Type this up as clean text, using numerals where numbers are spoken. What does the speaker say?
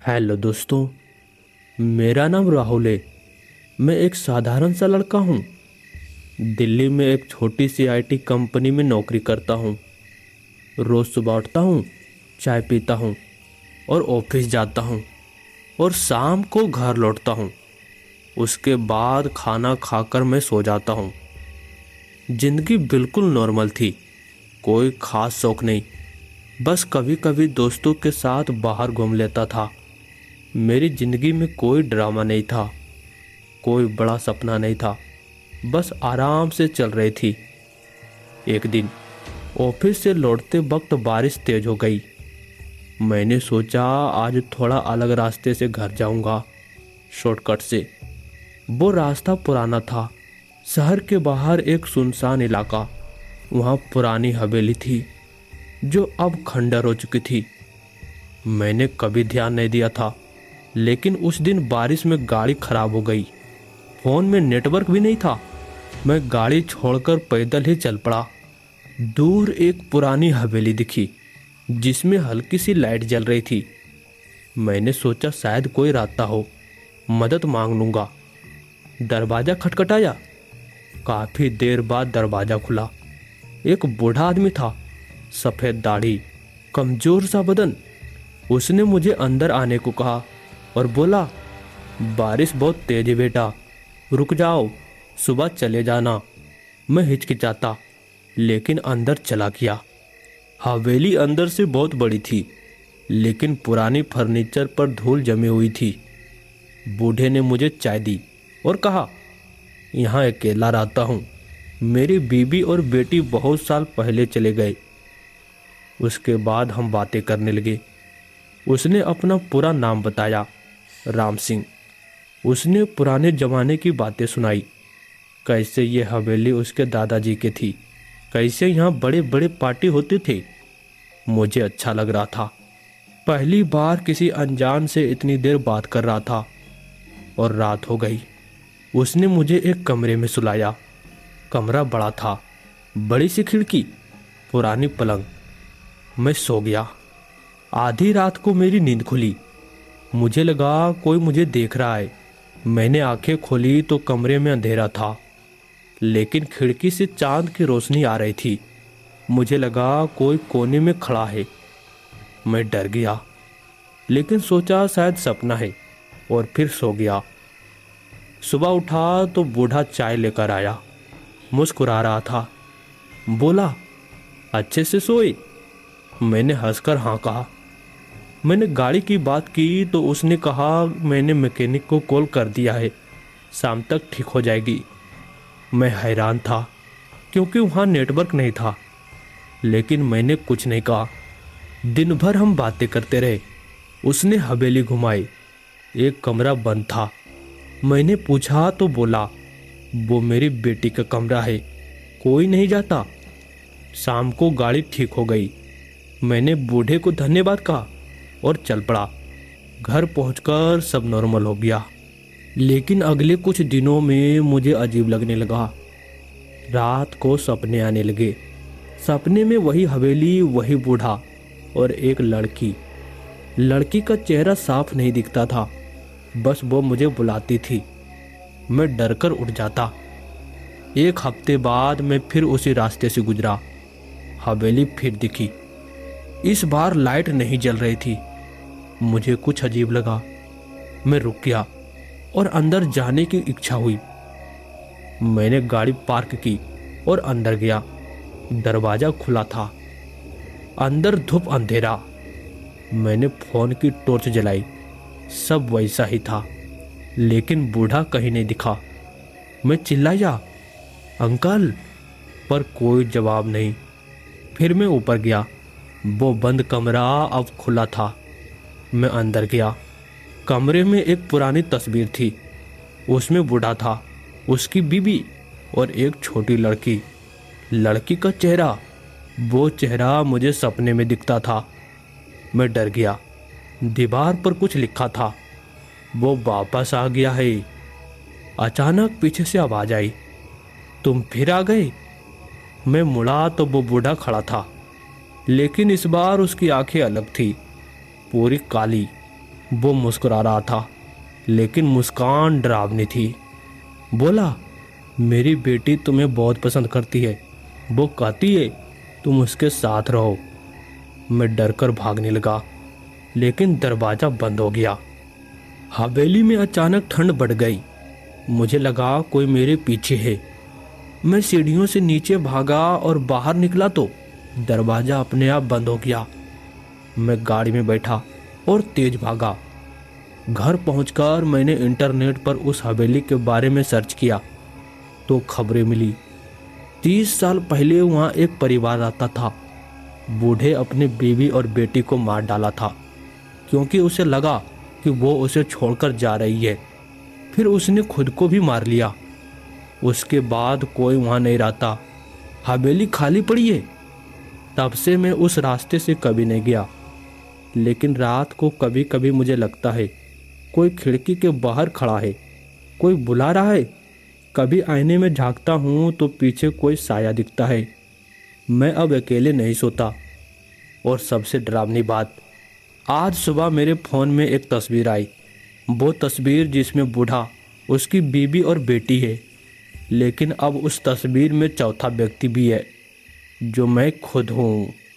Hello दोस्तों। मेरा नाम राहुल है। मैं एक साधारण सा लड़का हूँ। दिल्ली में एक छोटी सी आईटी कंपनी में नौकरी करता हूँ। रोज़ सुबह उठता हूँ, चाय पीता हूँ और ऑफिस जाता हूँ और शाम को घर लौटता हूँ। उसके बाद खाना खाकर मैं सो जाता हूँ। ज़िंदगी बिल्कुल नॉर्मल थी, कोई ख़ास शौक नहीं। बस कभी कभी दोस्तों के साथ बाहर घूम लेता था। मेरी ज़िंदगी में कोई ड्रामा नहीं था, कोई बड़ा सपना नहीं था, बस आराम से चल रही थी। एक दिन ऑफिस से लौटते वक्त बारिश तेज हो गई। मैंने सोचा आज थोड़ा अलग रास्ते से घर जाऊंगा, शॉर्टकट से। वो रास्ता पुराना था, शहर के बाहर एक सुनसान इलाका। वहाँ पुरानी हवेली थी जो अब खंडर हो चुकी थी। मैंने कभी ध्यान नहीं दिया था, लेकिन उस दिन बारिश में गाड़ी खराब हो गई। फ़ोन में नेटवर्क भी नहीं था। मैं गाड़ी छोड़कर पैदल ही चल पड़ा। दूर एक पुरानी हवेली दिखी जिसमें हल्की सी लाइट जल रही थी। मैंने सोचा शायद कोई रहता हो, मदद मांग लूँगा। दरवाज़ा खटखटाया। काफ़ी देर बाद दरवाज़ा खुला। एक बूढ़ा आदमी था, सफ़ेद दाढ़ी, कमज़ोर सा बदन। उसने मुझे अंदर आने को कहा और बोला, बारिश बहुत तेज है बेटा, रुक जाओ, सुबह चले जाना। मैं हिचकिचाता, लेकिन अंदर चला गया। हवेली अंदर से बहुत बड़ी थी, लेकिन पुरानी फर्नीचर पर धूल जमी हुई थी। बूढ़े ने मुझे चाय दी और कहा, यहाँ अकेला रहता हूँ, मेरी बीवी और बेटी बहुत साल पहले चले गए। उसके बाद हम बातें करने लगे। उसने अपना पूरा नाम बताया, राम सिंह। उसने पुराने ज़माने की बातें सुनाई, कैसे ये हवेली उसके दादाजी की थी, कैसे यहाँ बड़े बड़े पार्टी होते थे। मुझे अच्छा लग रहा था, पहली बार किसी अनजान से इतनी देर बात कर रहा था। और रात हो गई। उसने मुझे एक कमरे में सुलाया। कमरा बड़ा था, बड़ी सी खिड़की, पुरानी पलंग। मैं सो गया। आधी रात को मेरी नींद खुली। मुझे लगा कोई मुझे देख रहा है। मैंने आंखें खोली तो कमरे में अंधेरा था, लेकिन खिड़की से चांद की रोशनी आ रही थी। मुझे लगा कोई कोने में खड़ा है। मैं डर गया, लेकिन सोचा शायद सपना है, और फिर सो गया। सुबह उठा तो बूढ़ा चाय लेकर आया। मुस्कुरा रहा था। बोला, अच्छे से सोए? मैंने हंसकर हाँ कहा। मैंने गाड़ी की बात की तो उसने कहा, मैंने मैकेनिक को कॉल कर दिया है, शाम तक ठीक हो जाएगी। मैं हैरान था, क्योंकि वहाँ नेटवर्क नहीं था, लेकिन मैंने कुछ नहीं कहा। दिन भर हम बातें करते रहे। उसने हवेली घुमाई। एक कमरा बंद था। मैंने पूछा तो बोला, वो मेरी बेटी का कमरा है, कोई नहीं जाता। शाम को गाड़ी ठीक हो गई। मैंने बूढ़े को धन्यवाद कहा और चल पड़ा। घर पहुंचकर सब नॉर्मल हो गया, लेकिन अगले कुछ दिनों में मुझे अजीब लगने लगा। रात को सपने आने लगे। सपने में वही हवेली, वही बूढ़ा और एक लड़की। लड़की का चेहरा साफ नहीं दिखता था, बस वो मुझे बुलाती थी। मैं डरकर उठ जाता। एक हफ्ते बाद मैं फिर उसी रास्ते से गुजरा। हवेली फिर दिखी। इस बार लाइट नहीं जल रही थी। मुझे कुछ अजीब लगा। मैं रुक गया और अंदर जाने की इच्छा हुई। मैंने गाड़ी पार्क की और अंदर गया। दरवाज़ा खुला था। अंदर धूप अंधेरा। मैंने फ़ोन की टॉर्च जलाई। सब वैसा ही था, लेकिन बूढ़ा कहीं नहीं दिखा। मैं चिल्लाया, अंकल, पर कोई जवाब नहीं। फिर मैं ऊपर गया। वो बंद कमरा अब खुला था। मैं अंदर गया। कमरे में एक पुरानी तस्वीर थी। उसमें बूढ़ा था, उसकी बीवी और एक छोटी लड़की। लड़की का चेहरा, वो चेहरा मुझे सपने में दिखता था। मैं डर गया। दीवार पर कुछ लिखा था, वो वापस आ गया है। अचानक पीछे से आवाज़ आई, तुम फिर आ गए। मैं मुड़ा तो वो बूढ़ा खड़ा था, लेकिन इस बार उसकी आंखें अलग थी, पूरी काली। वो मुस्कुरा रहा था, लेकिन मुस्कान डरावनी थी। बोला, मेरी बेटी तुम्हें बहुत पसंद करती है, वो कहती है तुम उसके साथ रहो। मैं डरकर भागने लगा, लेकिन दरवाज़ा बंद हो गया। हवेली में अचानक ठंड बढ़ गई। मुझे लगा कोई मेरे पीछे है। मैं सीढ़ियों से नीचे भागा और बाहर निकला तो दरवाज़ा अपने आप बंद हो गया। मैं गाड़ी में बैठा और तेज भागा। घर पहुंचकर मैंने इंटरनेट पर उस हवेली के बारे में सर्च किया तो खबरें मिली। 30 साल पहले वहाँ एक परिवार आता था। बूढ़े अपने बीवी और बेटी को मार डाला था, क्योंकि उसे लगा कि वो उसे छोड़कर जा रही है। फिर उसने खुद को भी मार लिया। उसके बाद कोई वहाँ नहीं रहता, हवेली खाली पड़ी है। तब से मैं उस रास्ते से कभी नहीं गया। लेकिन रात को कभी कभी मुझे लगता है कोई खिड़की के बाहर खड़ा है, कोई बुला रहा है। कभी आईने में झांकता हूँ तो पीछे कोई साया दिखता है। मैं अब अकेले नहीं सोता। और सबसे डरावनी बात, आज सुबह मेरे फ़ोन में एक तस्वीर आई। वो तस्वीर जिसमें बूढ़ा, उसकी बीवी और बेटी है। लेकिन अब उस तस्वीर में चौथा व्यक्ति भी है, जो मैं खुद हूँ।